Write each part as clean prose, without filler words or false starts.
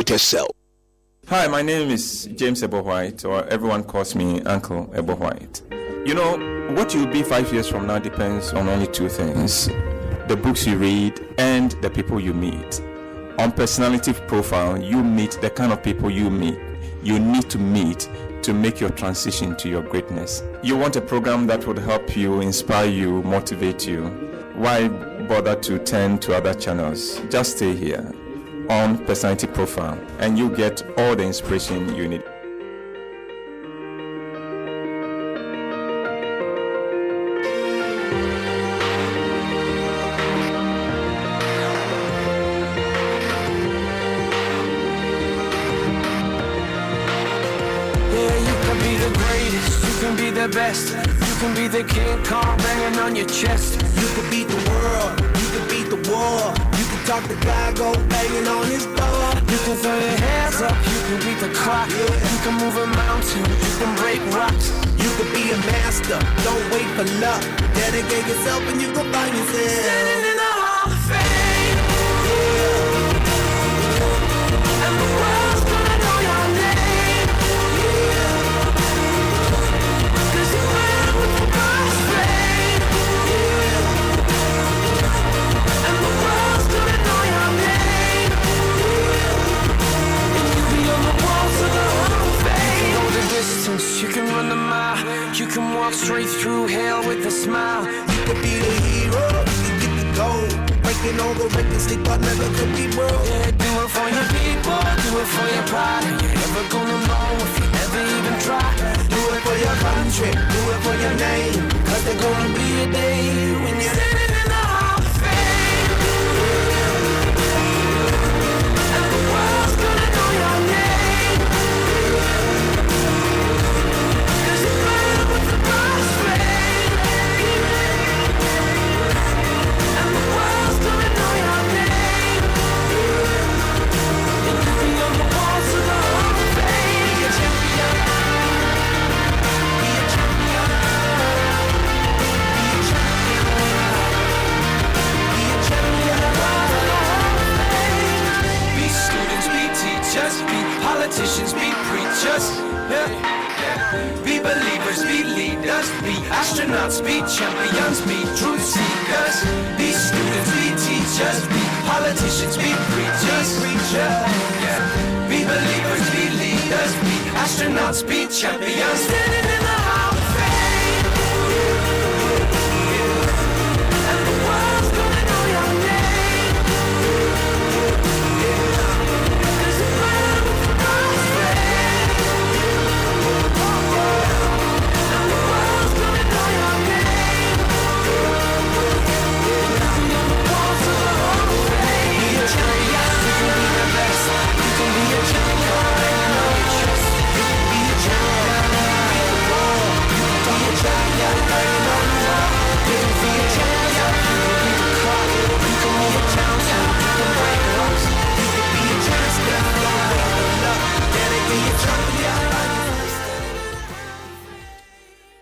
better self. Hi, my name is James White, or everyone calls me Uncle White. You know, what you'll be 5 years from now depends on only two things: the books you read and the people you meet. On Personality Profile, you meet the kind of people you need to meet to make your transition to your greatness. You want a program that would help you, inspire you, motivate you. Why bother to turn to other channels? Just stay here on Personality Profile and you get all the inspiration you need. Best. You can be the King Kong banging on your chest. You can beat the world, you can beat the war. You can talk the guy, go banging on his door. You can throw your hands up, you can beat the clock. You can move a mountain, you can break rocks. You can be a master, don't wait for luck. Dedicate yourself and you can find yourself standing in the Hall of Fame. And the world's gonna know your name. You can run the mile, you can walk straight through hell with a smile. You can be the hero, you can get the gold. Breaking all the records they thought never could be broke. Yeah, do it for your people, do it for your pride. Are you ever gonna know if you ever even try? Do it for your country, do it for your name. Cause there's gonna be a day when you're standing in the Hall of Fame. And the world's gonna know your name. Politicians, be preachers, yeah. Be believers, be leaders, be astronauts, be champions, be truth seekers. Be students, be teachers, be politicians, be preachers, yeah. Be believers, be leaders, be astronauts, be champions. Standing in the Hall of Fame. And the world's gonna know your name.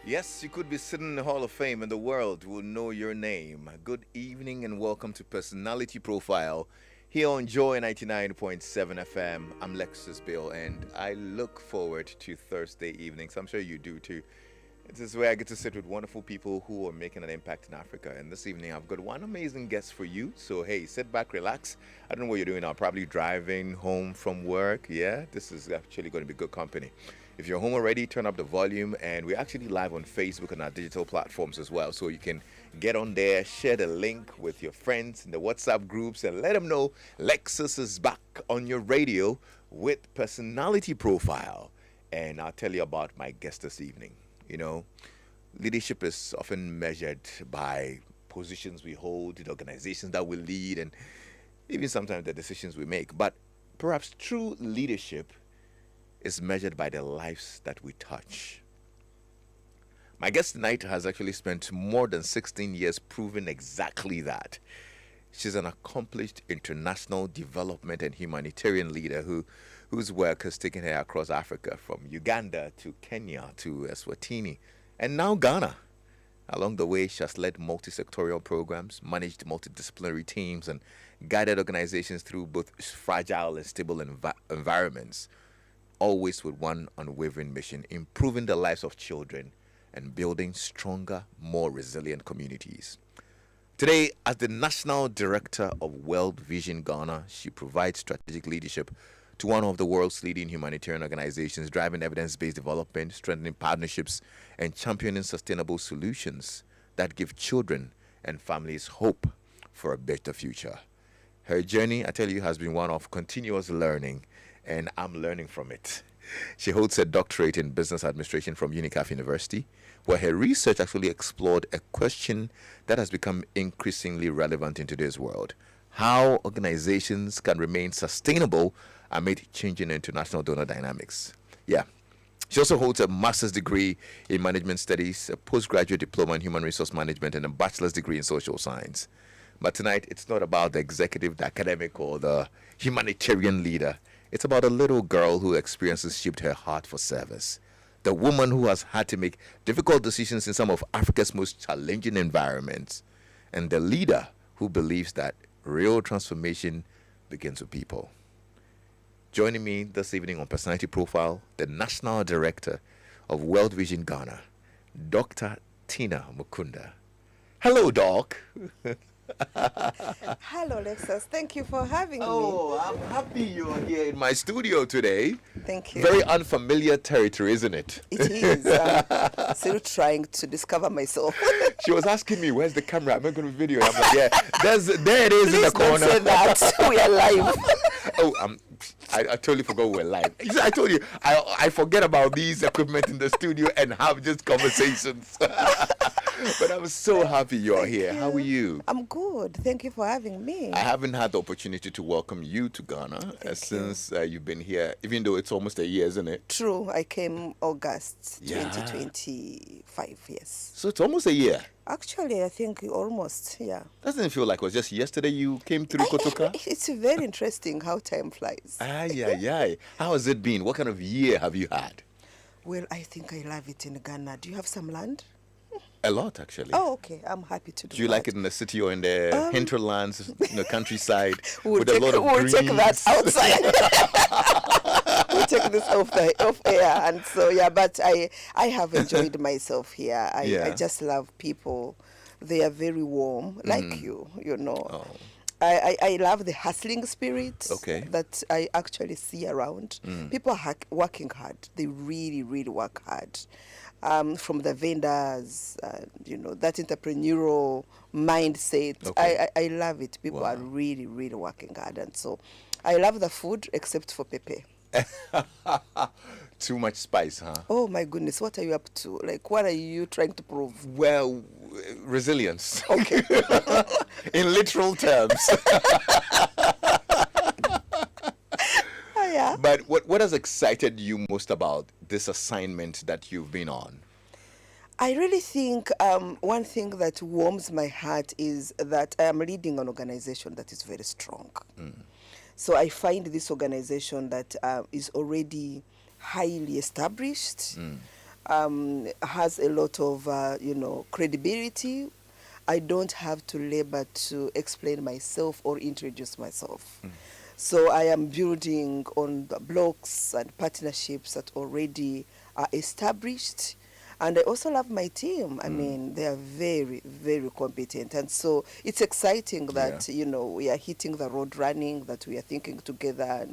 Yes, you could be sitting in the Hall of Fame and the world will know your name. Good evening and welcome to Personality Profile here on Joy 99.7 FM. I'm Lexis Bill and I look forward to Thursday evenings. I'm sure you do too. This is where I get to sit with wonderful people who are making an impact in Africa. And this evening I've got one amazing guest for you. So hey, sit back, relax. I don't know what you're doing now. Probably driving home from work. Yeah, this is actually going to be good company. If you're home already, turn up the volume, and we're actually live on Facebook and our digital platforms as well. So you can get on there, share the link with your friends in the WhatsApp groups, and let them know Lexus is back on your radio with Personality Profile. And I'll tell you about my guest this evening. You know, leadership is often measured by positions we hold, the organizations that we lead, and even sometimes the decisions we make. But perhaps true leadership is measured by the lives that we touch. My guest tonight has actually spent more than 16 years proving exactly that. She's an accomplished international development and humanitarian leader whose work has taken her across Africa, from Uganda to Kenya to Eswatini and now Ghana. Along the way, she has led multi-sectorial programs, managed multidisciplinary teams, and guided organizations through both fragile and stable environments, always with one unwavering mission: improving the lives of children and building stronger, more resilient communities. Today, as the National Director of World Vision Ghana, she provides strategic leadership to one of the world's leading humanitarian organizations, driving evidence-based development, strengthening partnerships, and championing sustainable solutions that give children and families hope for a better future. Her journey, I tell you, has been one of continuous learning, and I'm learning from it. She holds a doctorate in business administration from UNICAF University, where her research actually explored a question that has become increasingly relevant in today's world: how organizations can remain sustainable amid changing international donor dynamics. Yeah. She also holds a master's degree in management studies, a postgraduate diploma in human resource management, and a bachelor's degree in social science. But tonight, it's not about the executive, the academic, or the humanitarian leader. It's about a little girl who experiences shaped her heart for service. The woman who has had to make difficult decisions in some of Africa's most challenging environments. And the leader who believes that real transformation begins with people. Joining me this evening on Personality Profile, the National Director of World Vision Ghana, Dr. Tinah Mukunda. Hello, Doc. Hello, Lexis. Thank you for having me. Oh, I'm happy you're here in my studio today. Thank you. Very unfamiliar territory, isn't it? It is. Still trying to discover myself. She was asking me, where's the camera? I'm not going to video. I'm like, yeah, there it is. Please in the corner. don't say that. We are live. Oh, I totally forgot we're live. I told you, I forget about these equipment in the studio and have just conversations. But I'm so happy you're here. How are you? I'm good. Thank you for having me. I haven't had the opportunity to welcome you to Ghana since you've been here, even though it's almost a year, isn't it? True. I came August 2025, yes. So it's almost a year. Actually, I think almost, yeah. Doesn't it feel like it was just yesterday you came through Kotoka? It's very interesting how time flies. Aye. How has it been? What kind of year have you had? Well, I think I love it in Ghana. Do you have some land? A lot, actually. Oh, okay. I'm happy to do Do you that. like it in the city or in the hinterlands, in the countryside, We'll with a lot of greens? take that outside. We'll take this off air. And so, yeah, but I have enjoyed myself here. I just love people. They are very warm, like you know. Oh. I love the hustling spirit that I actually see around. People are working hard. They really, really work hard. From the vendors, that entrepreneurial mindset. I love it. People are really, really working hard. And so I love the food except for pepe. Too much spice, huh? Oh, my goodness. What are you up to? Like, what are you trying to prove? Well, resilience. Okay. In literal terms. Yeah. But what has excited you most about this assignment that you've been on? I really think one thing that warms my heart is that I am leading an organization that is very strong. So I find this organization that is already highly established, has a lot of credibility. I don't have to labor to explain myself or introduce myself. So I am building on the blocks and partnerships that already are established. And I also love my team. I mean, they are very, very competent. And so it's exciting that, we are hitting the road running, that we are thinking together.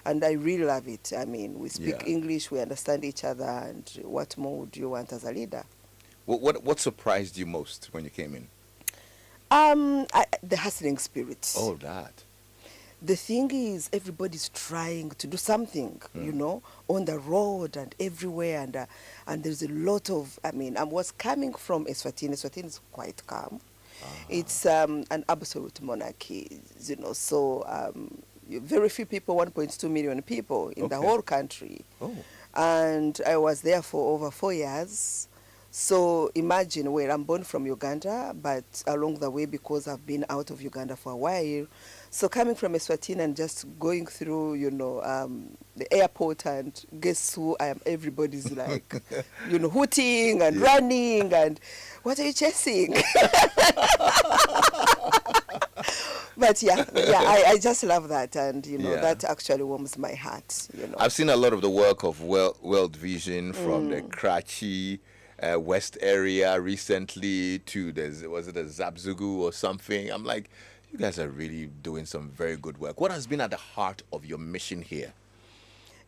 And I really love it. I mean, we speak English, we understand each other. And what more would you want as a leader? What surprised you most when you came in? The hustling spirit. Oh, that. The thing is, everybody's trying to do something, on the road and everywhere. And there's a lot of, I was coming from Eswatini. Eswatini is quite calm. It's an absolute monarchy, so very few people, 1.2 million people in the whole country. Oh. And I was there for over 4 years. So imagine, I'm born from Uganda, but along the way, because I've been out of Uganda for a while, so coming from Eswatini and just going through, the airport, and guess who I am? Everybody's like, hooting and running, and what are you chasing? But I just love that, and that actually warms my heart. I've seen a lot of the work of World Vision from the Karachi West area recently to was it a Zabzugu or something? I'm like, you guys are really doing some very good work. What has been at the heart of your mission here?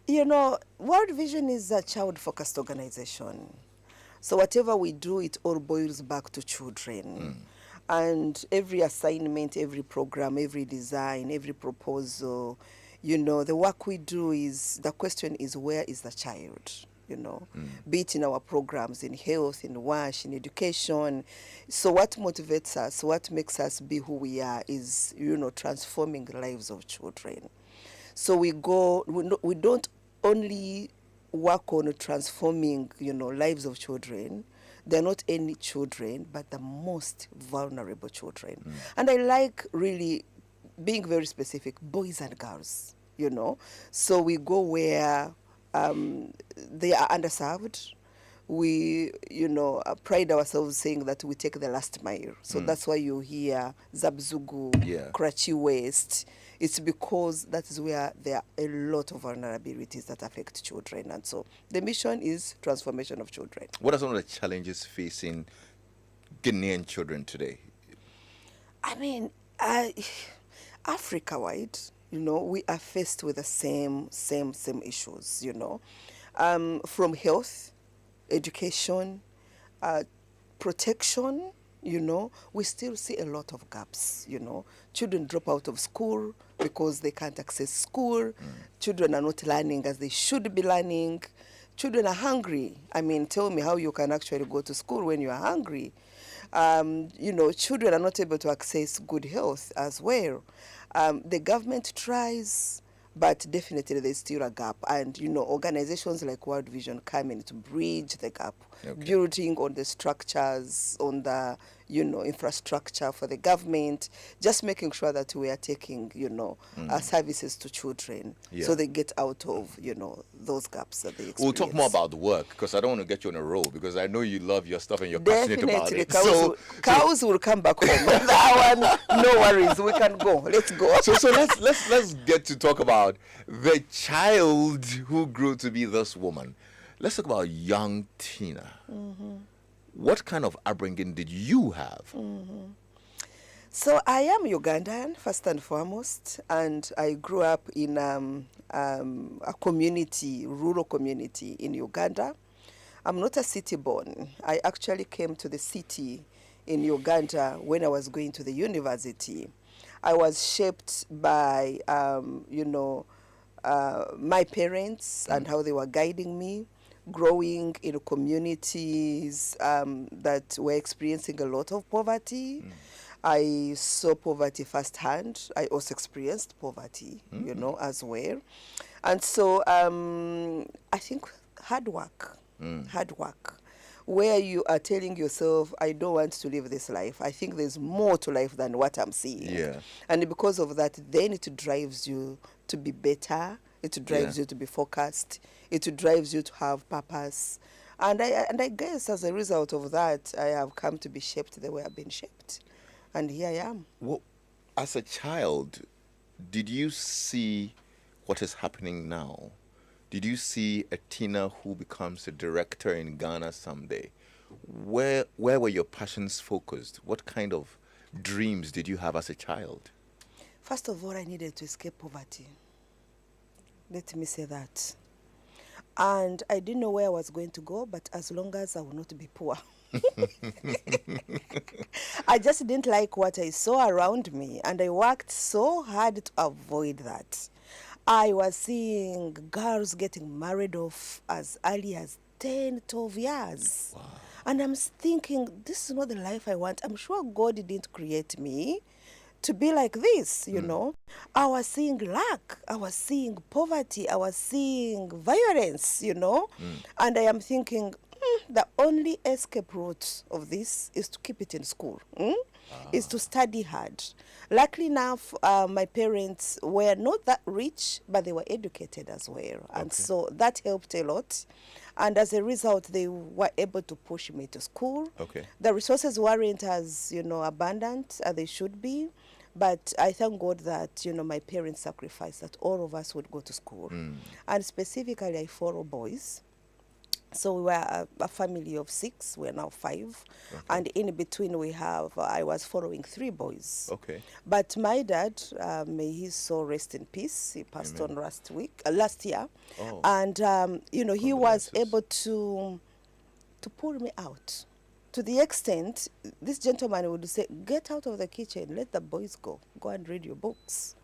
World Vision is a child-focused organization. So whatever we do, it all boils back to children. And every assignment, every program, every design, every proposal, the work we do is, the question is, where is the child? Be it in our programs, in health, in WASH, in education. So what motivates us, what makes us be who we are is, transforming the lives of children. So we don't only work on transforming, lives of children. They're not any children, but the most vulnerable children. And I like really being very specific, boys and girls, So we go where they are underserved. We, pride ourselves saying that we take the last mile. So that's why you hear Zabzugu, Karachi West. It's because that is where there are a lot of vulnerabilities that affect children. And so the mission is transformation of children. What are some of the challenges facing Ghanaian children today? I mean, Africa-wide, we are faced with the same issues, from health, education, protection, we still see a lot of gaps, Children drop out of school because they can't access school. Children are not learning as they should be learning. Children are hungry. I mean, tell me how you can actually go to school when you are hungry. Children are not able to access good health as well. The government tries, but definitely there's still a gap. And, organizations like World Vision come in to bridge the gap, building on the structures, on the, infrastructure for the government, just making sure that we are taking, services to children so they get out of, those gaps that they experience. We'll talk more about the work, because I don't want to get you on a roll, because I know you love your stuff and you're passionate about it. Cows will come back home. That one, no worries, we can go. Let's go. So let's get to talk about the child who grew to be this woman. Let's talk about young Tinah. What kind of upbringing did you have? So I am Ugandan, first and foremost, and I grew up in a community, rural community in Uganda. I'm not a city born. I actually came to the city in Uganda when I was going to the university. I was shaped by, my parents and how they were guiding me, growing in communities that were experiencing a lot of poverty. I saw poverty firsthand. I also experienced poverty, as well. And so I think hard work, where you are telling yourself, I don't want to live this life. I think there's more to life than what I'm seeing. Yeah. And because of that, then it drives you to be better. It drives you to be focused. It drives you to have purpose. And I guess as a result of that, I have come to be shaped the way I've been shaped. And here I am. Well, as a child, did you see what is happening now? Did you see a Tinah who becomes a director in Ghana someday? Where were your passions focused? What kind of dreams did you have as a child? First of all, I needed to escape poverty. Let me say that. And I didn't know where I was going to go, but as long as I will not be poor. I just didn't like what I saw around me, and I worked so hard to avoid that. I was seeing girls getting married off as early as 10, 12 years. Wow. And I'm thinking, this is not the life I want. I'm sure God didn't create me to be like this, I was seeing lack, I was seeing poverty, I was seeing violence, and I am thinking, the only escape route of this is to keep it in school. is to study hard. Luckily enough, my parents were not that rich, but they were educated as well. And so that helped a lot. And as a result, they were able to push me to school. Okay. The resources weren't as, abundant as they should be. But I thank God that, my parents sacrificed that all of us would go to school. And specifically, I 4 boys. So we were a family of 6. We're now 5. And in between, I was following 3 boys. Okay. But my dad, may his soul rest in peace. He passed on last year. Oh. And, he was Condolences. able to pull me out. To the extent, this gentleman would say, get out of the kitchen, let the boys go and read your books.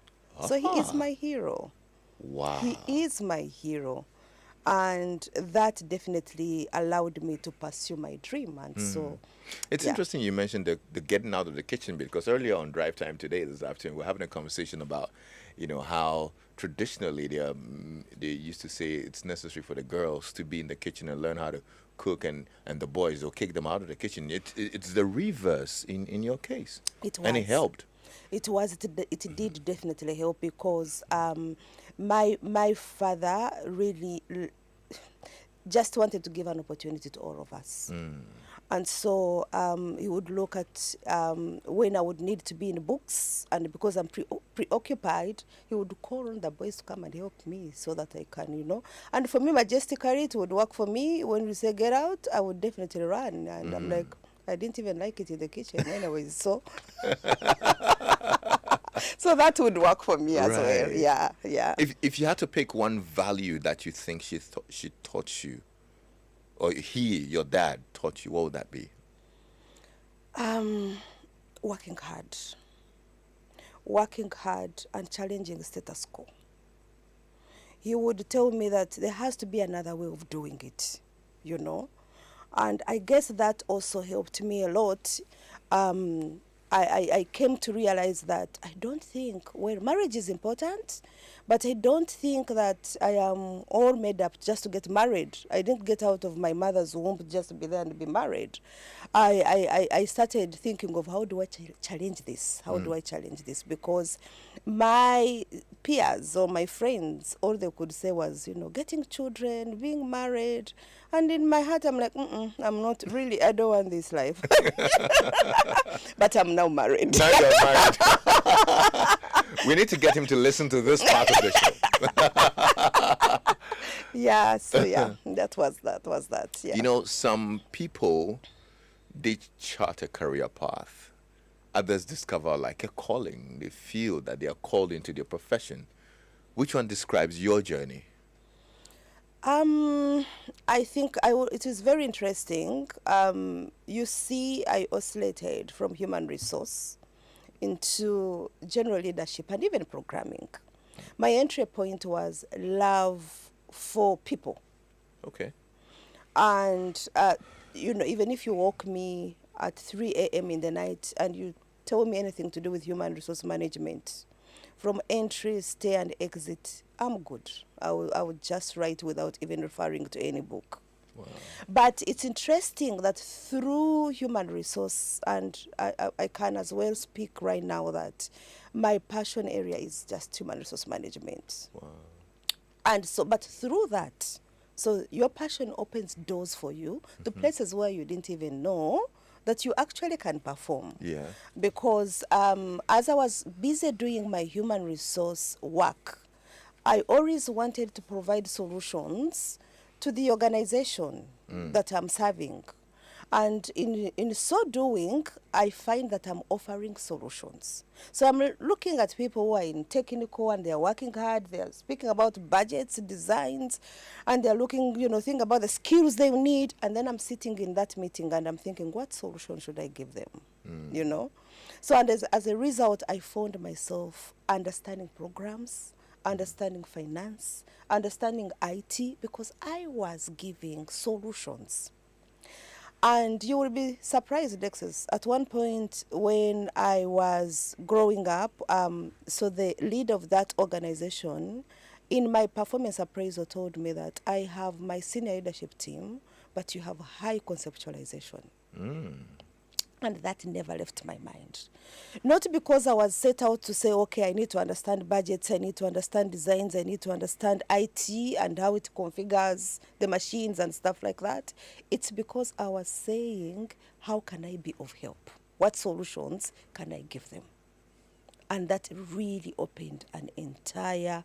So he is my hero. Wow. He is my hero. And that definitely allowed me to pursue my dream. And so It's yeah. interesting you mentioned the getting out of the kitchen bit, because earlier on Drive Time today, this afternoon, we're having a conversation about, how traditionally they used to say it's necessary for the girls to be in the kitchen and learn how to cook, and the boys will kick them out of the kitchen. It's the reverse in your case. It And it was. helped. It did definitely help because my father really just wanted to give an opportunity to all of us. And so he would look at when I would need to be in books, and because I'm preoccupied, he would call on the boys to come and help me so that I can, And for me, majestically, it would work for me. When we say get out, I would definitely run. And I'm like, I didn't even like it in the kitchen anyways, so... So that would work for me as well. Right. Yeah. If you had to pick one value that you think she taught you, or your dad taught you, what would that be? Working hard and challenging the status quo. He would tell me that there has to be another way of doing it, And I guess that also helped me a lot. I came to realize that I don't think, marriage is important, but I don't think that I am all made up just to get married. I didn't get out of my mother's womb just to be there and be married. I started thinking of how do I challenge this? How do I challenge this? Because my peers or my friends, all they could say was, getting children, being married. And in my heart, I'm like, I'm not really, I don't want this life. But I'm now married. Now you're married. We need to get him to listen to this part of the show. Yeah, so that was that. Yeah. Some people, they chart a career path. Others discover like a calling. They feel that they are called into their profession. Which one describes your journey? I think it is very interesting. You see, I oscillated from human resource into general leadership and even programming. My entry point was love for people. Okay. And, even if you woke me at 3 a.m. in the night and you tell me anything to do with human resource management, from entry, stay, and exit, I'm good. I would just write without even referring to any book. Wow. But it's interesting that through human resource, and I can as well speak right now that my passion area is just human resource management. Wow. And so, but through that, so your passion opens doors for you to places where you didn't even know that you actually can perform. Yeah. Because as I was busy doing my human resource work, I always wanted to provide solutions to the organization that I'm serving. And in so doing, I find that I'm offering solutions. So I'm looking at people who are in technical and they're working hard, they're speaking about budgets, designs, and they're looking, thinking about the skills they need. And then I'm sitting in that meeting and I'm thinking, what solution should I give them? So and as a result, I found myself understanding programs, understanding finance, understanding IT, because I was giving solutions. And you will be surprised, Lexis. At one point when I was growing up, so the lead of that organization, in my performance appraisal, told me that I have my senior leadership team, but you have high conceptualization. And that never left my mind. Not because I was set out to say, okay, I need to understand budgets, I need to understand designs, I need to understand IT and how it configures the machines and stuff like that. It's because I was saying, how can I be of help? What solutions can I give them? And that really opened an entire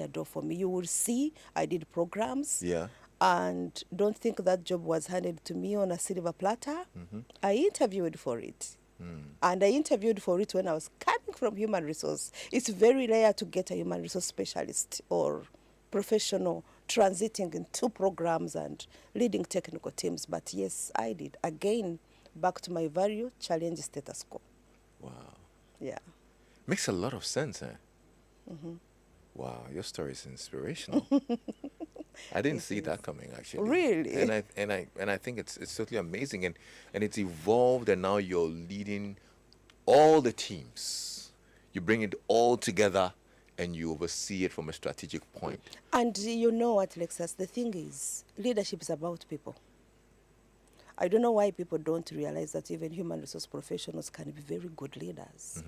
door for me. You will see I did programs. Yeah. And don't think that job was handed to me on a silver platter. I interviewed for it. And I interviewed for it when I was coming from human resource. It's very rare to get a human resource specialist or professional transiting into programs and leading technical teams. But yes, I did. Again, back to my value, challenge status quo. Wow. Yeah. Makes a lot of sense, eh? Wow, your story is inspirational. I didn't see that coming, actually. Really? And I think it's totally amazing, and it's evolved, and now you're leading all the teams. You bring it all together, and you oversee it from a strategic point. And you know what, Lexus? The thing is, leadership is about people. I don't know why people don't realize that even human resource professionals can be very good leaders.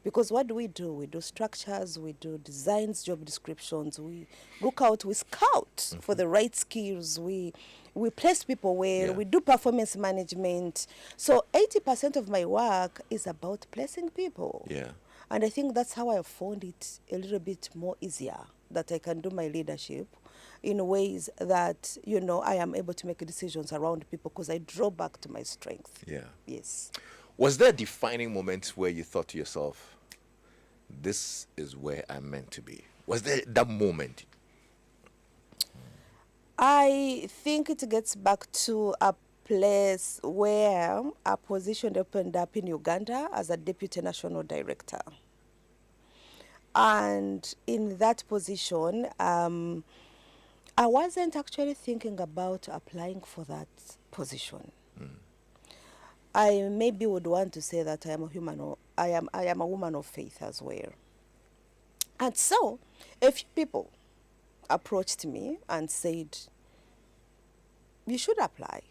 Because what do? We do structures, we do designs, job descriptions, we look out, we scout for the right skills, we place people where, we do performance management. So 80% of my work is about placing people. Yeah. And I think that's how I found it a little bit more easier, that I can do my leadership in ways that, you know, I am able to make decisions around people because I draw back to my strength. Yeah. Yes. Was there a defining moment where you thought to yourself, this is where I'm meant to be? Was there that moment? I think it gets back to a place where a position opened up in Uganda as a deputy national director. And in that position, I wasn't actually thinking about applying for that position. I maybe would want to say that I am a woman of faith as well. And so a few people approached me and said, you should apply.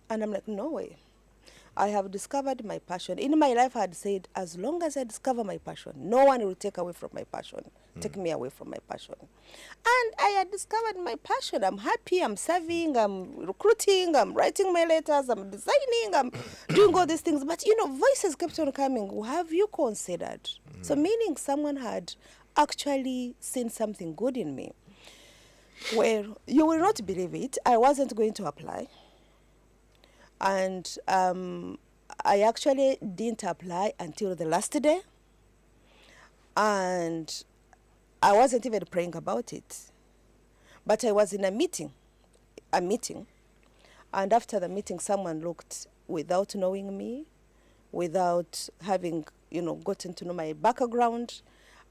And I'm like, no way. I have discovered my passion. In my life, I had said, as long as I discover my passion, no one will take away from my passion, take me away from my passion. And I had discovered my passion. I'm happy, I'm serving, I'm recruiting, I'm writing my letters, I'm designing, I'm doing all these things. But, you know, voices kept on coming. Have you considered? So meaning someone had actually seen something good in me. Well, you will not believe it. I wasn't going to apply. And I actually didn't apply until the last day. And I wasn't even praying about it. But I was in a meeting. And after the meeting, someone looked without knowing me, without having, you know, gotten to know my background.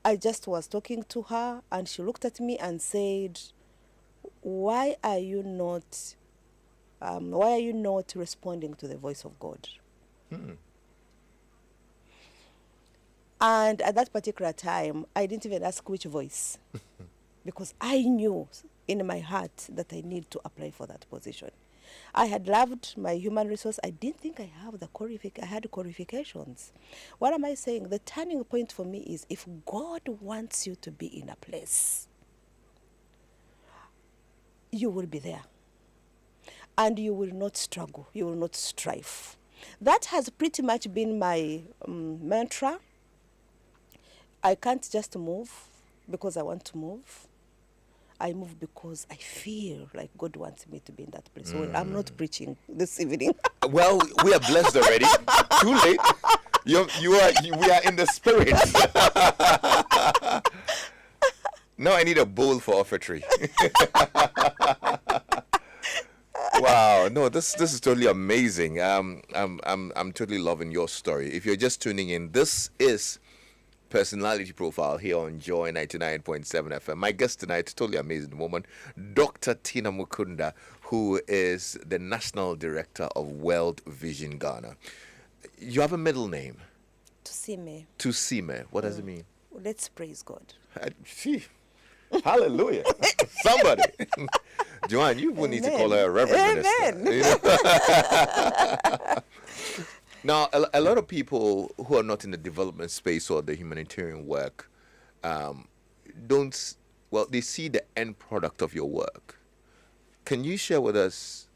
I just was talking to her, and she looked at me and said, why are you not responding to the voice of God? And at that particular time, I didn't even ask which voice, because I knew in my heart that I need to apply for that position. I had loved my human resource. I didn't think I had qualifications. What am I saying? The turning point for me is, if God wants you to be in a place, you will be there. And you will not struggle. You will not strive. That has pretty much been my mantra. I can't just move because I want to move. I move because I feel like God wants me to be in that place. Well, I'm not preaching this evening. Well, we are blessed already. Too late. We are in the spirit. Now I need a bowl for offertory. Wow, no, this is totally amazing. I'm totally loving your story. If you're just tuning in, this is Personality Profile here on Joy 99.7 FM. My guest tonight, totally amazing woman, Dr. Tinah Mukunda, who is the National Director of World Vision Ghana. You have a middle name? Tusiime. Tusiime. What does it mean? Let's praise God. Hallelujah. Somebody. Joanne, you would need to call her a reverend minister. Amen. Now, a lot of people who are not in the development space or the humanitarian work don't, well, they see the end product of your work. Can you share with us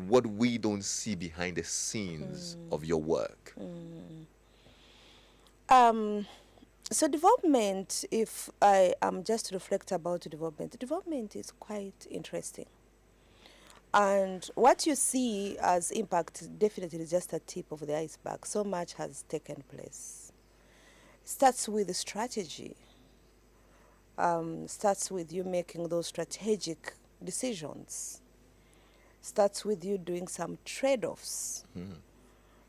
what we don't see behind the scenes of your work? So development, if I am just to reflect about development is quite interesting. And what you see as impact definitely is just a tip of the iceberg. So much has taken place. Starts with strategy. Starts with you making those strategic decisions. Starts with you doing some trade-offs.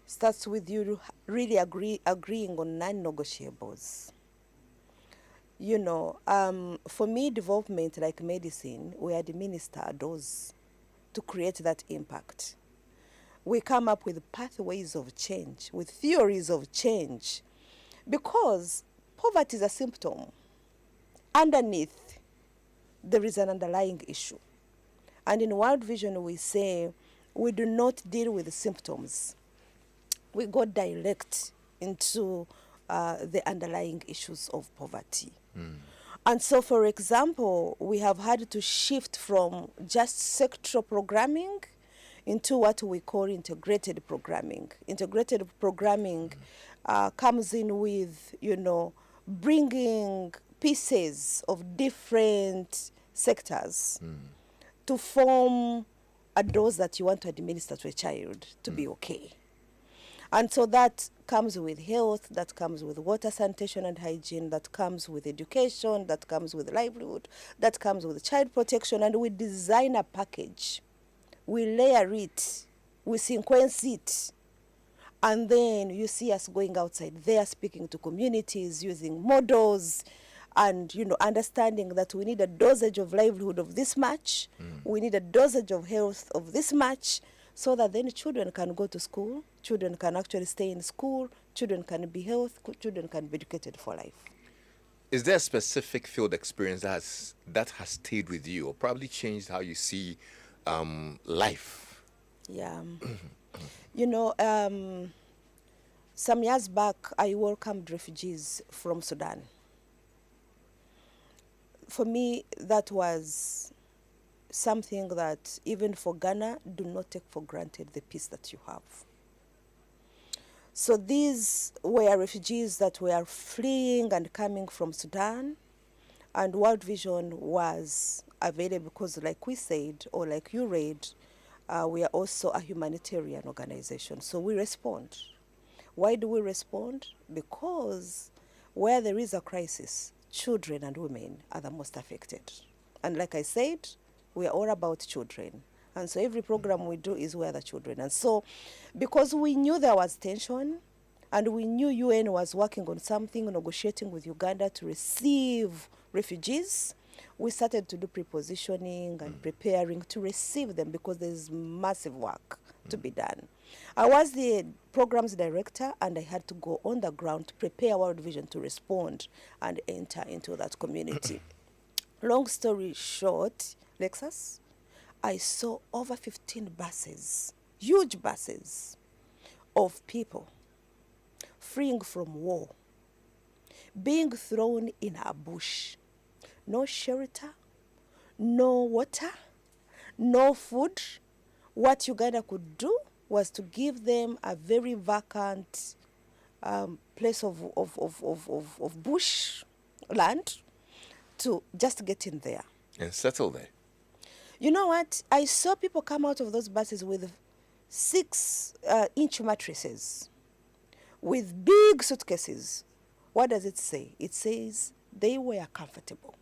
Starts with you really agreeing on non-negotiables. You know, for me, development, like medicine, we administer a dose to create that impact. We come up with pathways of change, with theories of change, because poverty is a symptom. Underneath, there is an underlying issue. And in World Vision, we say we do not deal with the symptoms. We go direct into the underlying issues of poverty. And so, for example, we have had to shift from just sectoral programming into what we call integrated programming. Integrated programming comes in with, bringing pieces of different sectors to form a dose that you want to administer to a child to be okay. And so that comes with health, that comes with water, sanitation and hygiene, that comes with education, that comes with livelihood, that comes with child protection, and we design a package. We layer it, we sequence it, and then you see us going outside there, speaking to communities, using models, and understanding that we need a dosage of livelihood of this much, we need a dosage of health of this much, so that then children can go to school, children can actually stay in school, children can be healthy, children can be educated for life. Is there a specific field experience that has stayed with you or probably changed how you see life? Yeah. Some years back, I welcomed refugees from Sudan. For me, that was something that even for Ghana, do not take for granted the peace that you have. So these were refugees that were fleeing and coming from Sudan, and World Vision was available because, like we said, or like you read, we are also a humanitarian organization. So we respond. Why do we respond? Because where there is a crisis, children and women are the most affected. And like I said, we are all about children. And so every program we do is where the children. And so because we knew there was tension, and we knew UN was working on something, negotiating with Uganda to receive refugees, we started to do prepositioning and preparing to receive them, because there's massive work to be done. I was the programs director, and I had to go on the ground to prepare World Vision to respond and enter into that community. Long story short, Lexus, I saw over 15 buses, huge buses of people fleeing from war, being thrown in a bush. No shelter, no water, no food. What Uganda could do was to give them a very vacant place of bush land to just get in there. And settle there. You know what? I saw people come out of those buses with 6-inch mattresses, with big suitcases. What does it say? It says they were comfortable.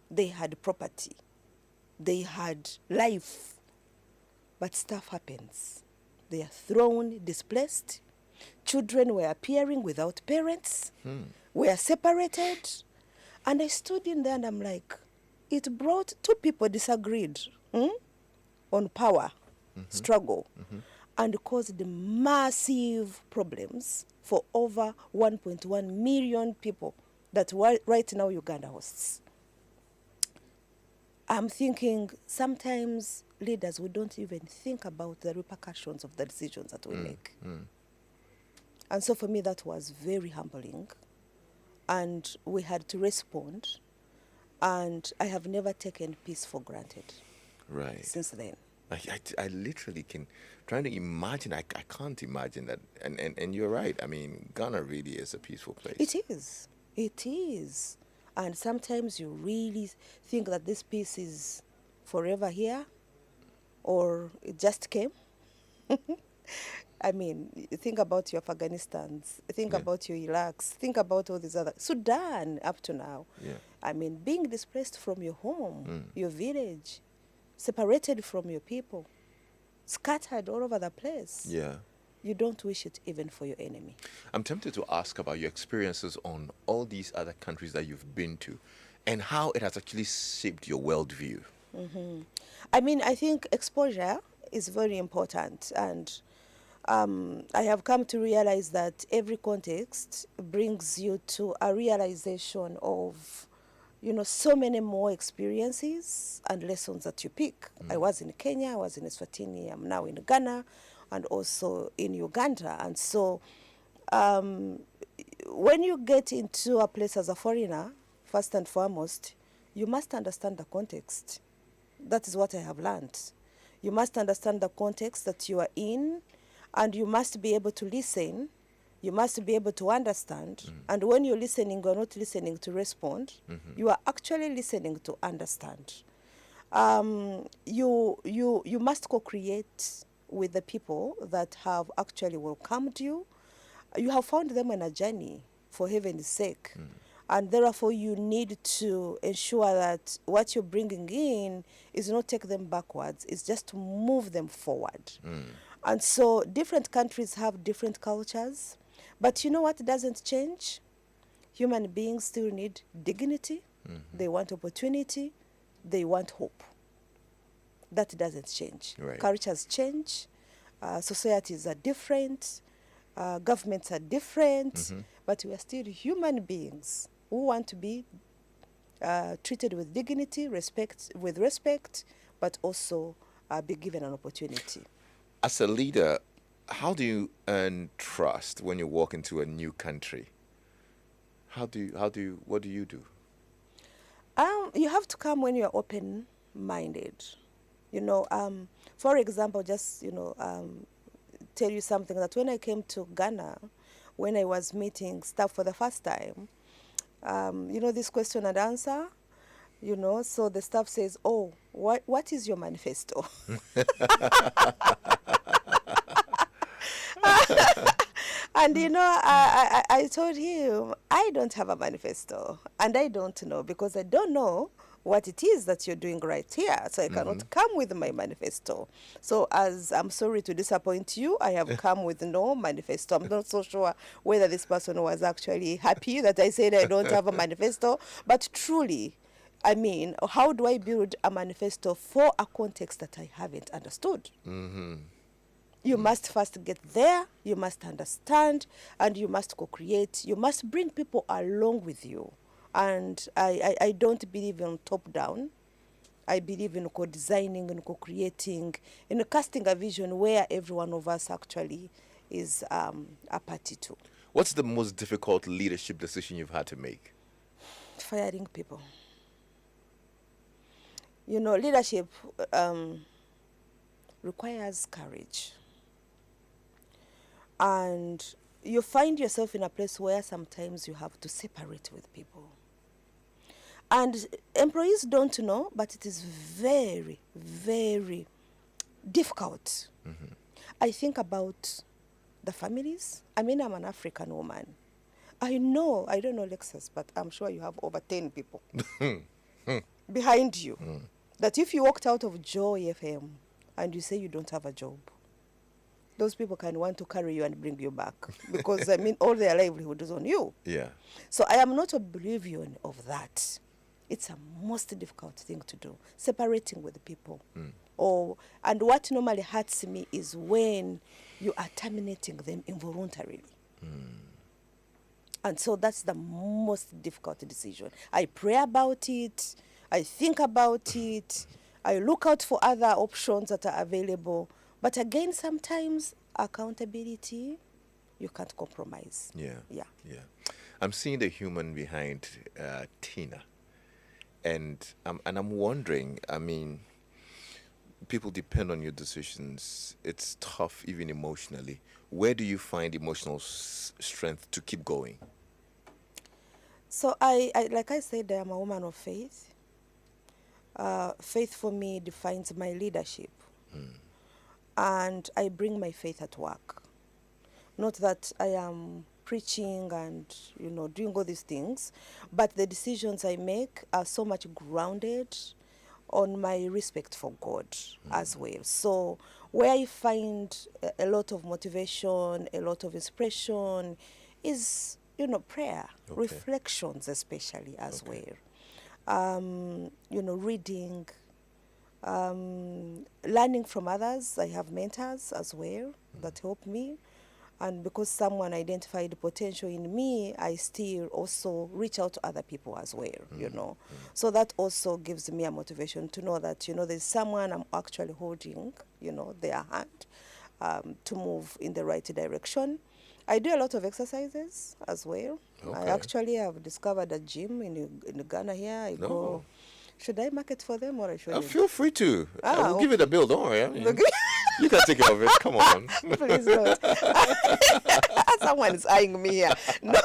They had property. They had life. But stuff happens. They are thrown, displaced. Children were appearing without parents, were separated. And I stood in there and I'm like, it brought two people disagreed on power, struggle, and caused massive problems for over 1.1 million people that right now Uganda hosts. I'm thinking sometimes leaders, we don't even think about the repercussions of the decisions that we make. And so for me, that was very humbling. And we had to respond. And I have never taken peace for granted Right. since then. I literally can, trying to imagine, I can't imagine that. And you're right. I mean, Ghana really is a peaceful place. It is. It is. And sometimes you really think that this peace is forever here, or it just came. I mean, think about your Afghanistans, think about your Iraqs, think about all these other, Sudan up to now. Yeah. I mean, being displaced from your home, your village, separated from your people, scattered all over the place. Yeah. You don't wish it even for your enemy. I'm tempted to ask about your experiences on all these other countries that you've been to and how it has actually shaped your worldview. I mean, I think exposure is very important, and I have come to realize that every context brings you to a realization of, so many more experiences and lessons that you pick. I was in Kenya, I was in Eswatini, I'm now in Ghana, and also in Uganda. And so when you get into a place as a foreigner, first and foremost, you must understand the context. That is what I have learned. You must understand the context that you are in, and you must be able to listen. You must be able to understand. And when you're listening, you're not listening to respond. You are actually listening to understand. You must co-create with the people that have actually welcomed you. You have found them on a journey, for heaven's sake. And therefore, you need to ensure that what you're bringing in is not take them backwards, it's just to move them forward. And so different countries have different cultures. But you know what doesn't change? Human beings still need dignity. They want opportunity. They want hope. That doesn't change. Right. Cultures change. Societies are different. Governments are different. But we are still human beings who want to be treated with dignity, with respect, but also be given an opportunity. As a leader, how do you earn trust when you walk into a new country? What do you do? You have to come when you're open-minded. For example, just, tell you something that when I came to Ghana, when I was meeting staff for the first time, this question and answer, so the staff says, oh, what is your manifesto? And I told him, I don't have a manifesto, and I don't know, because I don't know what it is that you're doing right here, so I cannot come with my manifesto. So as I'm sorry to disappoint you, I have come with no manifesto. I'm not so sure whether this person was actually happy that I said I don't have a manifesto, but truly, I mean, how do I build a manifesto for a context that I haven't understood? You must first get there, you must understand, and you must co-create. You must bring people along with you. And I don't believe in top-down. I believe in co-designing and co-creating, in casting a vision where every one of us actually is a party to. What's the most difficult leadership decision you've had to make? Firing people. Leadership requires courage. And you find yourself in a place where sometimes you have to separate with people. And employees don't know, but it is very, very difficult. I think about the families. I mean, I'm an African woman. I don't know Lexis, but I'm sure you have over 10 people behind you. That if you walked out of Joy FM and you say you don't have a job, those people can want to carry you and bring you back, because all their livelihood is on you. Yeah. So I am not oblivion of that. It's a most difficult thing to do, separating with people. And what normally hurts me is when you are terminating them involuntarily. And so that's the most difficult decision. I pray about it. I think about it. I look out for other options that are available. But again, sometimes accountability, you can't compromise. Yeah. Yeah. Yeah. I'm seeing the human behind Tinah. And I'm wondering, I mean, people depend on your decisions. It's tough, even emotionally. Where do you find emotional strength to keep going? So I like I said, I am a woman of faith. Faith for me defines my leadership. And I bring my faith at work. Not that I am preaching and, doing all these things, but the decisions I make are so much grounded on my respect for God as well. So where I find a lot of motivation, a lot of inspiration is, prayer, Okay. reflections especially as well. Reading, learning from others. I have mentors as well that help me. And because someone identified potential in me, I still also reach out to other people as well, So that also gives me a motivation to know that, there's someone I'm actually holding, their hand to move in the right direction. I do a lot of exercises as well. I Okay. actually have discovered a gym in Ghana here. I go. Should I market for them or I should? Feel free to. I will give okay. it a bill, don't worry. I mean, you can take care of it. Come on. Please don't. Someone is eyeing me here. No,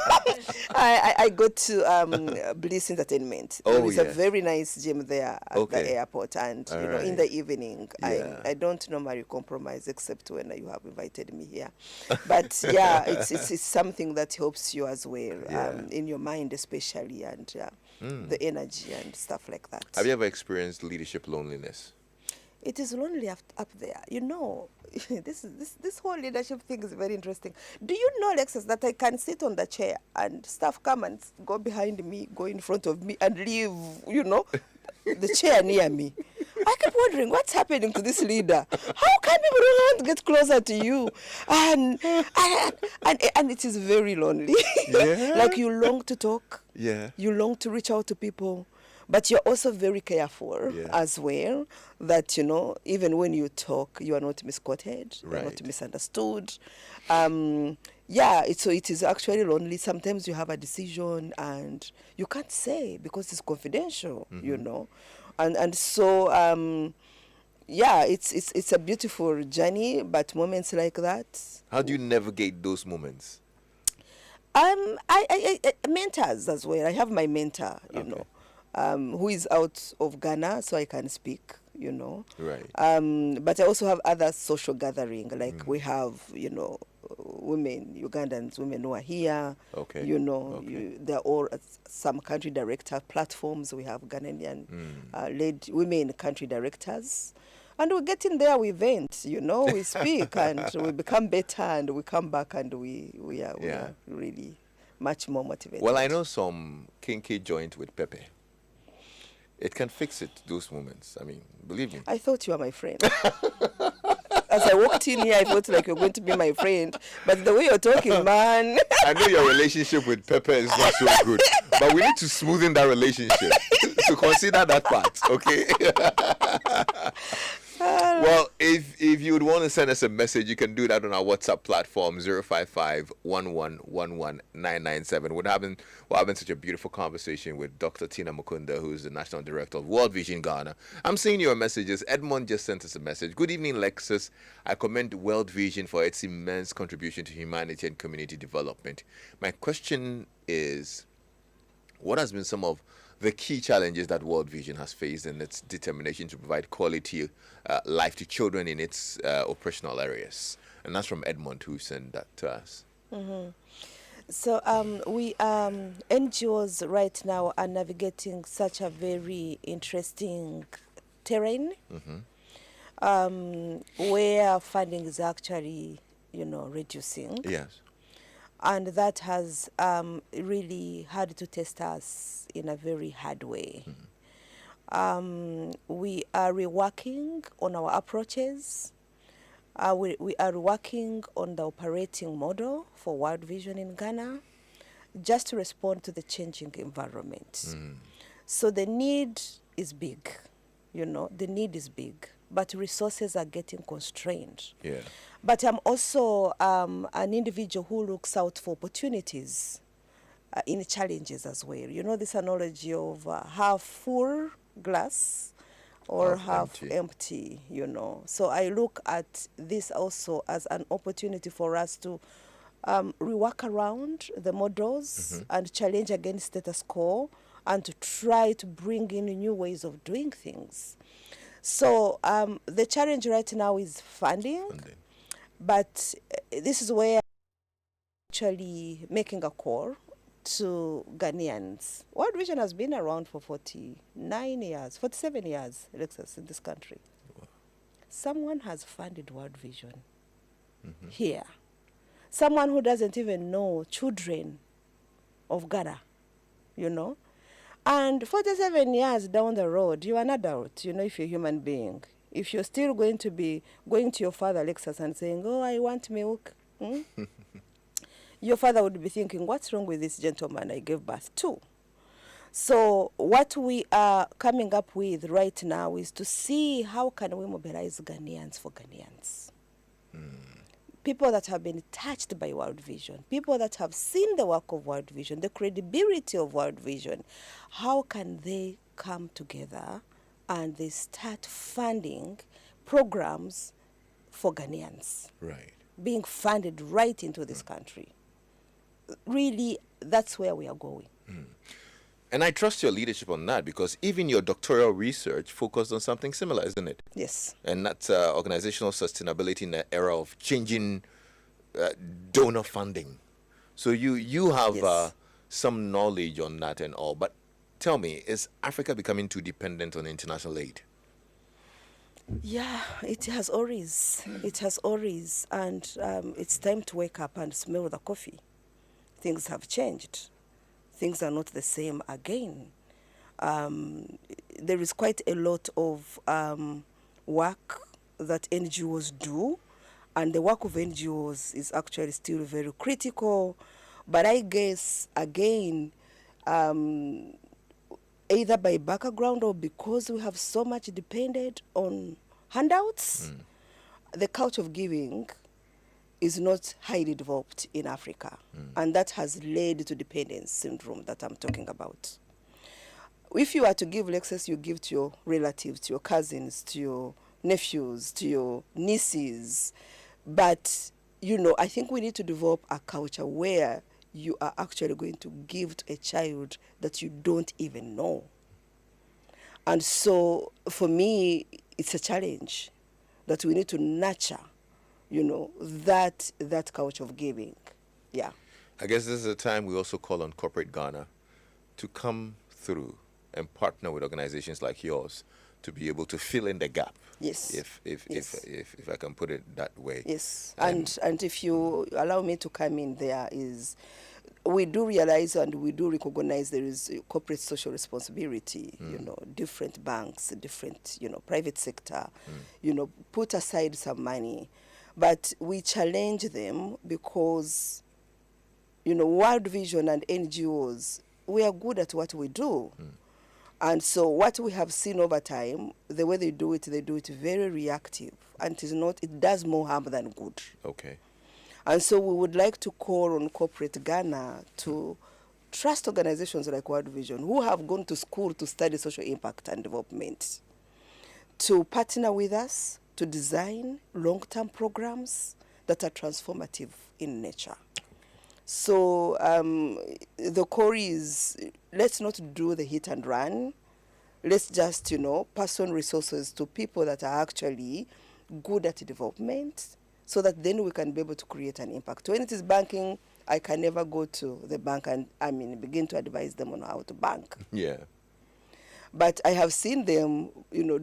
I go to Bliss Entertainment. Oh, there is a yes. very nice gym there at Okay. the airport, and All in right. the evening, Yeah. I don't normally compromise except when you have invited me here. But yeah, it's something that helps you as well, Yeah. in your mind especially, and the energy and stuff like that. Have you ever experienced leadership loneliness? It is lonely up there. This whole leadership thing is very interesting. Do you know, Lexis, that I can sit on the chair and staff come and go behind me, go in front of me, and leave, the chair near me? I kept wondering, what's happening to this leader? How can people don't want to get closer to you? And it is very lonely. Yeah. Like you long to talk. Yeah. You long to reach out to people. But you're also very careful as well that, even when you talk, you are not misquoted, you are Right. not misunderstood. So it is actually lonely. Sometimes you have a decision and you can't say because it's confidential, And so, it's a beautiful journey, but moments like that. How do you navigate those moments? I mentors as well. I have my mentor, Okay. Who is out of Ghana, so I can speak, Right. But I also have other social gathering, like we have, women, Ugandans, women who are here. Okay. Okay. They're all at some country director platforms. We have Ghanaian led women country directors. And we get in there, we vent, we speak and we become better and we come back and we are really much more motivated. Well, I know some kinky joint with Pepe. It can fix it, those moments. I mean, believe me. I thought you were my friend. As I walked in here, I felt like you're going to be my friend. But the way you're talking, man. I know your relationship with Pepe is not so good, but we need to smoothen that relationship. So consider that part, okay? Well, if you would want to send us a message, you can do that on our WhatsApp platform 055-1111-997. We're having such a beautiful conversation with Dr. Tinah Mukunda, who is the National Director of World Vision Ghana. I'm seeing your messages. Edmond just sent us a message. Good evening, Lexis. I commend World Vision for its immense contribution to humanity and community development. My question is, what has been some of the key challenges that World Vision has faced in its determination to provide quality life to children in its operational areas? And that's from Edmond, who sent that to us. Mm-hmm. So we NGOs right now are navigating such a very interesting terrain, where funding is actually, reducing. Yes. And that has really had to test us in a very hard way. We are reworking on our approaches. We are working on the operating model for World Vision in Ghana, just to respond to the changing environment. So the need is big, the need is big, but resources are getting constrained. Yeah. But I'm also an individual who looks out for opportunities in challenges as well. This analogy of half full glass or half empty, So I look at this also as an opportunity for us to rework around the models and challenge against status quo and to try to bring in new ways of doing things. So the challenge right now is funding. But this is where I'm actually making a call to Ghanaians. World Vision has been around for 47 years, Lexis, in this country. Wow. Someone has funded World Vision here. Someone who doesn't even know children of Ghana, And 47 years down the road, you're an adult, if you're a human being. If you're still going to be going to your father, Lexus, and saying, oh, I want milk, your father would be thinking, what's wrong with this gentleman I gave birth to? So what we are coming up with right now is to see how can we mobilize Ghanaians for Ghanaians. People that have been touched by World Vision, people that have seen the work of World Vision, the credibility of World Vision, how can they come together and they start funding programs for Ghanaians. Right. Being funded right into this country. Really, that's where we are going. And I trust your leadership on that because even your doctoral research focused on something similar, isn't it? Yes. And that's organizational sustainability in the era of changing donor funding. So you have some knowledge on that and all, but tell me, is Africa becoming too dependent on international aid? Yeah, it has always. It has always. And it's time to wake up and smell the coffee. Things have changed. Things are not the same again. There is quite a lot of work that NGOs do, and the work of NGOs is actually still very critical. But I guess, again, either by background or because we have so much depended on handouts, the culture of giving is not highly developed in Africa. And that has led to dependence syndrome that I'm talking about. If you are to give, Lexus, you give to your relatives, to your cousins, to your nephews, to your nieces. But, I think we need to develop a culture where you are actually going to give to a child that you don't even know. And so, for me, it's a challenge that we need to nurture, that culture of giving. Yeah. I guess this is a time we also call on corporate Ghana to come through and partner with organizations like yours to be able to fill in the gap. Yes. If I can put it that way. Yes. And if you allow me to come in, there is, we do realize and we do recognize there is corporate social responsibility. Different banks, different private sector, put aside some money, but we challenge them because World Vision and NGOs, we are good at what we do. And so what we have seen over time, the way they do it very reactive. And it does more harm than good. Okay. And so we would like to call on corporate Ghana to trust organizations like World Vision, who have gone to school to study social impact and development, to partner with us to design long-term programs that are transformative in nature. So the core is, let's not do the hit and run. Let's just, pass on resources to people that are actually good at development so that then we can be able to create an impact. When it is banking, I can never go to the bank and, begin to advise them on how to bank. Yeah. But I have seen them,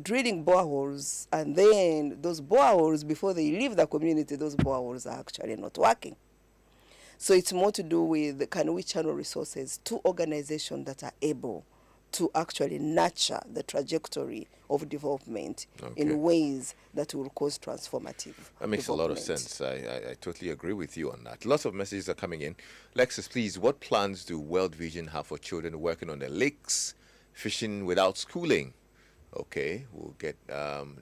drilling boreholes, and then those boreholes, before they leave the community, those boreholes are actually not working. So it's more to do with, can we channel resources to organizations that are able to actually nurture the trajectory of development in ways that will cause transformative That makes a lot of sense. I totally agree with you on that. Lots of messages are coming in. Lexis, please, what plans do World Vision have for children working on the lakes, fishing without schooling? Okay, we'll get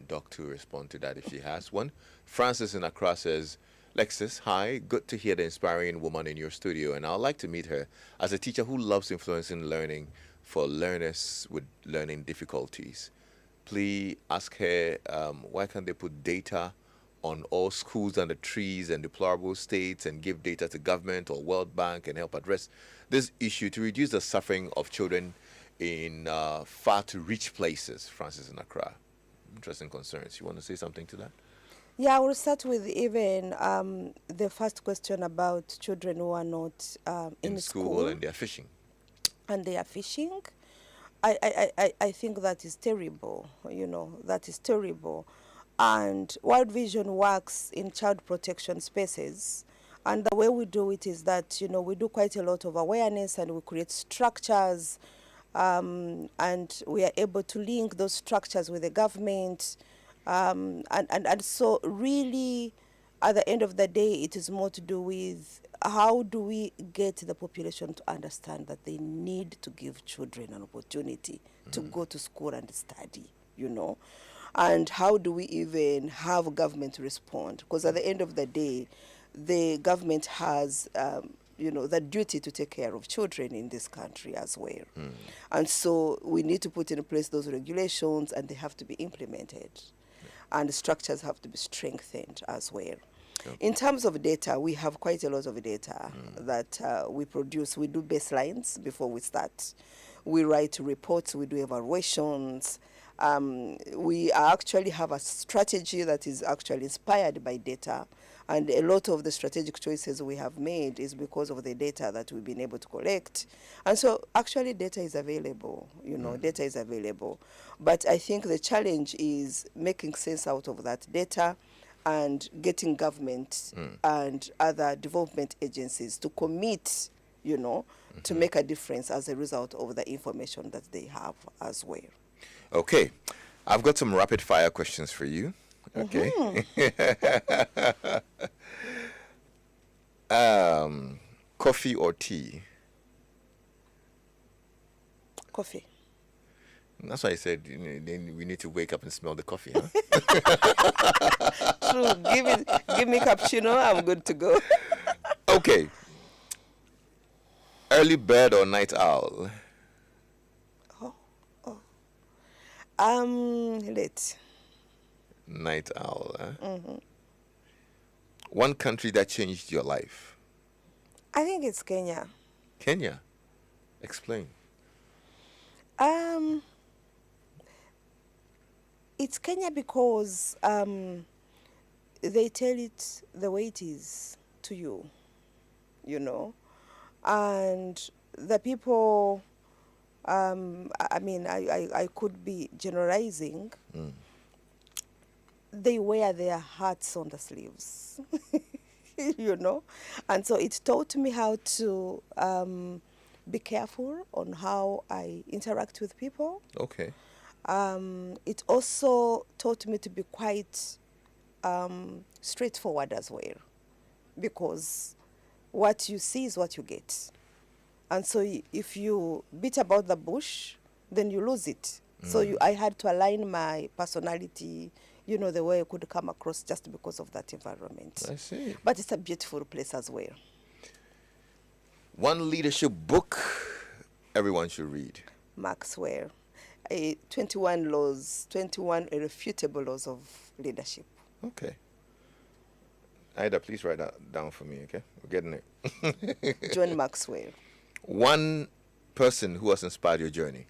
Doc to respond to that if she has one. Francis in Accra says, Lexis, hi, good to hear the inspiring woman in your studio, and I'd like to meet her as a teacher who loves influencing learning for learners with learning difficulties. Please ask her why can't they put data on all schools under trees and deplorable states and give data to government or World Bank and help address this issue to reduce the suffering of children in far to reach places. Francis in Accra. Interesting concerns. You want to say something to that? Yeah, I will start with even the first question about children who are not in school and they're fishing. And they are fishing. I think that is terrible, that is terrible. And World Vision works in child protection spaces. And the way we do it is that, we do quite a lot of awareness and we create structures, and we are able to link those structures with the government. And so really, at the end of the day, it is more to do with how do we get the population to understand that they need to give children an opportunity to go to school and study, and how do we even have government respond? Because at the end of the day, the government has the duty to take care of children in this country as well. And so we need to put in place those regulations, and they have to be implemented. And the structures have to be strengthened as well. Okay. In terms of data, we have quite a lot of data that we produce. We do baselines before we start. We write reports, we do evaluations. We actually have a strategy that is actually inspired by data. And a lot of the strategic choices we have made is because of the data that we've been able to collect. And so actually data is available, data is available. But I think the challenge is making sense out of that data and getting government and other development agencies to commit, to make a difference as a result of the information that they have as well. Okay. I've got some rapid fire questions for you. Okay. Coffee or tea? Coffee. That's why I said then we need to wake up and smell the coffee, huh? True. Give me cappuccino, I'm good to go. Okay. Early bird or night owl? Late. Night owl, huh? One country that changed your life? I think it's Kenya. Kenya? Explain. It's Kenya because they tell it the way it is to you, and the people, I could be generalizing. They wear their hearts on the sleeves, and so it taught me how to be careful on how I interact with people. Okay. It also taught me to be quite straightforward as well, because what you see is what you get. And so if you beat about the bush, then you lose it. So I had to align my personality, the way I could come across just because of that environment. I see. But it's a beautiful place as well. One leadership book everyone should read? Maxwell. 21 irrefutable laws of leadership. Okay. Ida, please write that down for me, okay? We're getting it. John Maxwell. One person who has inspired your journey?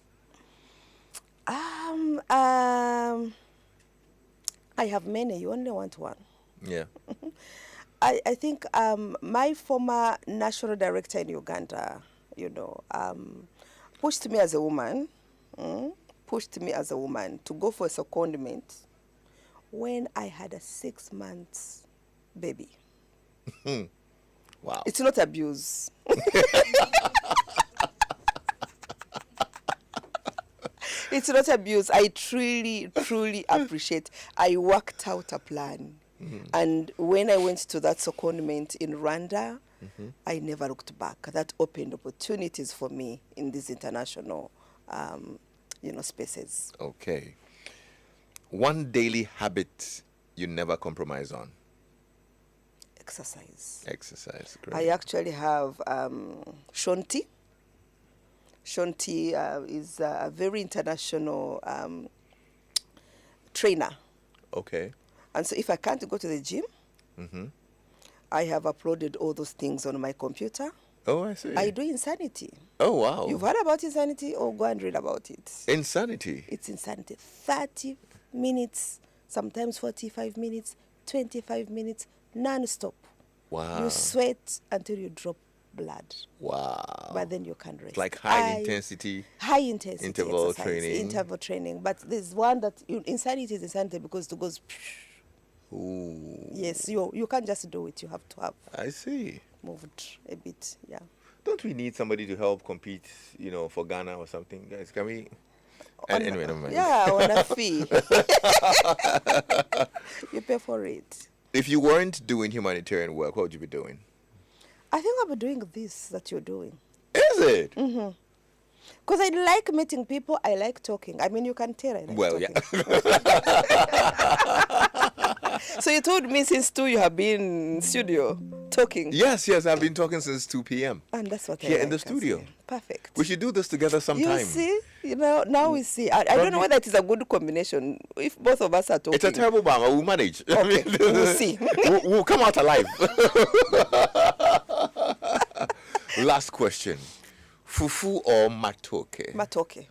I have many. You only want one. Yeah. I think my former national director in Uganda, pushed me as a woman, to go for a secondment when I had a 6 months baby. Wow. It's not abuse. It's not abuse. I truly appreciate. I worked out a plan. And when I went to that secondment in Rwanda, I never looked back. That opened opportunities for me in these international, spaces. Okay. One daily habit you never compromise on. Exercise. Exercise. Great. I actually have Shonti. Shonti is a very international trainer. Okay. And so if I can't go to the gym, I have uploaded all those things on my computer. Oh, I see. I do Insanity. Oh, wow. You've heard about Insanity? Oh, go and read about it. Insanity. It's Insanity. 30 minutes, sometimes 45 minutes, 25 minutes, non-stop. Wow. You sweat until you drop blood. Wow. But then you can rest. It's like high intensity interval training. Interval training. But there's one that Insanity is Insanity because it goes. Ooh. Yes, you can't just do it. You have to have I see. moved a bit. Yeah. Don't we need somebody to help compete, for Ghana or something? Guys, can we? Anyway, never mind. Yeah, on a fee. You pay for it. If you weren't doing humanitarian work, what would you be doing? I think I'll be doing this that you're doing. Is it? Because I like meeting people. I like talking. I mean, you can tell I like Well, talking. yeah. So you told me since 2 you have been in studio talking. Yes, I've been talking since 2 p.m. And that's what Here I like in the as studio. well. Perfect. We should do this together sometime. You see? Now we see. I don't know whether it is a good combination. If both of us are talking. It's a terrible bang. We'll manage. Okay, we'll see. We'll come out alive. Last question. Fufu or matoke? Matoke.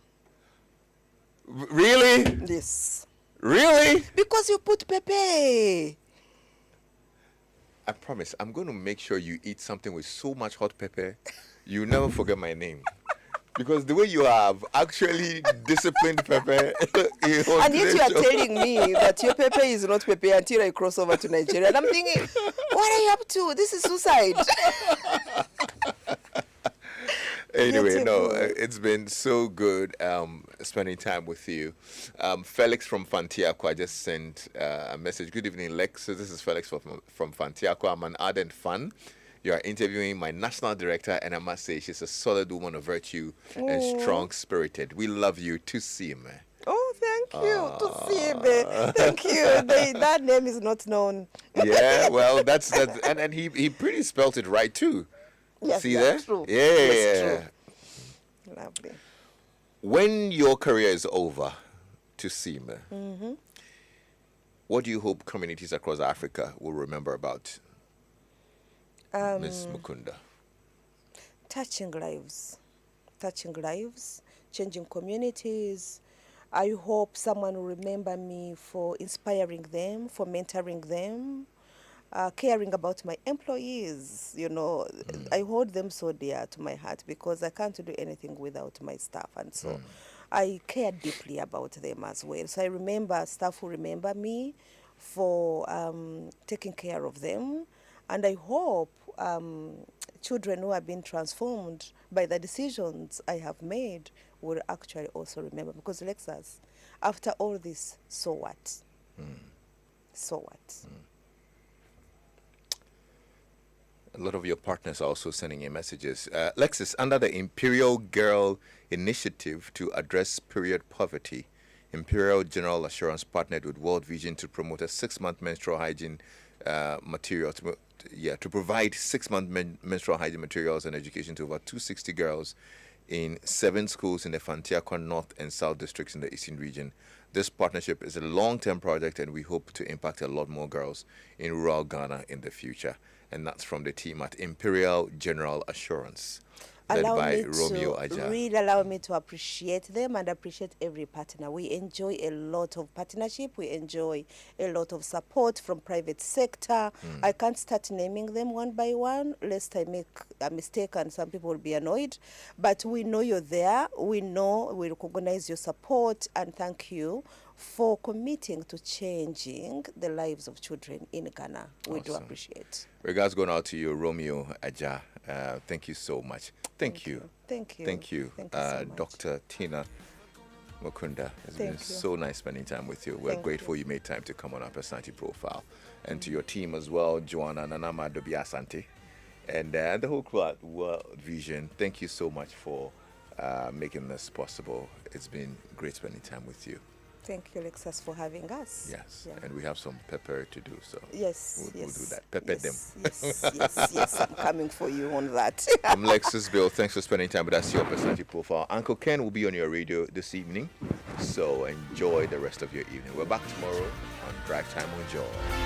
Really? Yes. Really? Because you put pepe. I promise, I'm going to make sure you eat something with so much hot pepper, you'll never forget my name. Because the way you have actually disciplined pepper. And yet you are telling me that your pepper is not pepper until I cross over to Nigeria. And I'm thinking, what are you up to? This is suicide. Anyway, no, Beautiful. it's been so good spending time with you. Felix from Fantiaqua just sent a message. Good evening, Lex. So this is Felix from Fantiaqua. I'm an ardent fan. You are interviewing my national director, and I must say she's a solid woman of virtue and strong-spirited. We love you, Tusiime. Oh, thank you. Tusiime. Thank you. That name is not known. Yeah, well, that's and he pretty spelt it right too. Yes, See that's there? true. Yeah. That's true. Lovely. When your career is over, Tusiime, what do you hope communities across Africa will remember about Ms. Mukunda? Touching lives, changing communities. I hope someone will remember me for inspiring them, for mentoring them, caring about my employees. I hold them so dear to my heart because I can't do anything without my staff. And so I care deeply about them as well. So I remember staff who remember me for taking care of them. And I hope children who have been transformed by the decisions I have made will actually also remember. Because Lexus, after all this, so what? So what? A lot of your partners are also sending in messages. Lexis, under the Imperial Girl Initiative to address period poverty, Imperial General Assurance partnered with World Vision to promote a 6-month menstrual hygiene material. To provide 6-month menstrual hygiene materials and education to over 260 girls in 7 schools in the Fantiaqua North and South districts in the Eastern region. This partnership is a long-term project, and we hope to impact a lot more girls in rural Ghana in the future. And that's from the team at Imperial General Assurance, led by Romeo Aja. Really allow me to appreciate them and appreciate every partner. We enjoy a lot of partnership. We enjoy a lot of support from private sector. I can't start naming them one by one, lest I make a mistake and some people will be annoyed. But we know you're there. We recognize your support, and thank you for committing to changing the lives of children in Ghana. We do appreciate. Regards going out to you, Romeo Aja. Thank you so much. Thank you. Thank you. Thank you, Thank you so much. Dr. Tinah Mukunda. It's been so nice spending time with you. We're grateful you made time to come on our personality profile. And to your team as well, Joanna Nanama Dobi Asante, and the whole crew at World Vision. Thank you so much for making this possible. It's been great spending time with you. Thank you, Lexis, for having us. Yes, Yeah. and we have some pepper to do, so Yes, we'll yes. do that. Pepper them. Yes, I'm coming for you on that. I'm Lexis Bill. Thanks for spending time with us. Your personality profile. Uncle Ken will be on your radio this evening, so enjoy the rest of your evening. We're back tomorrow on Drive Time with Joy.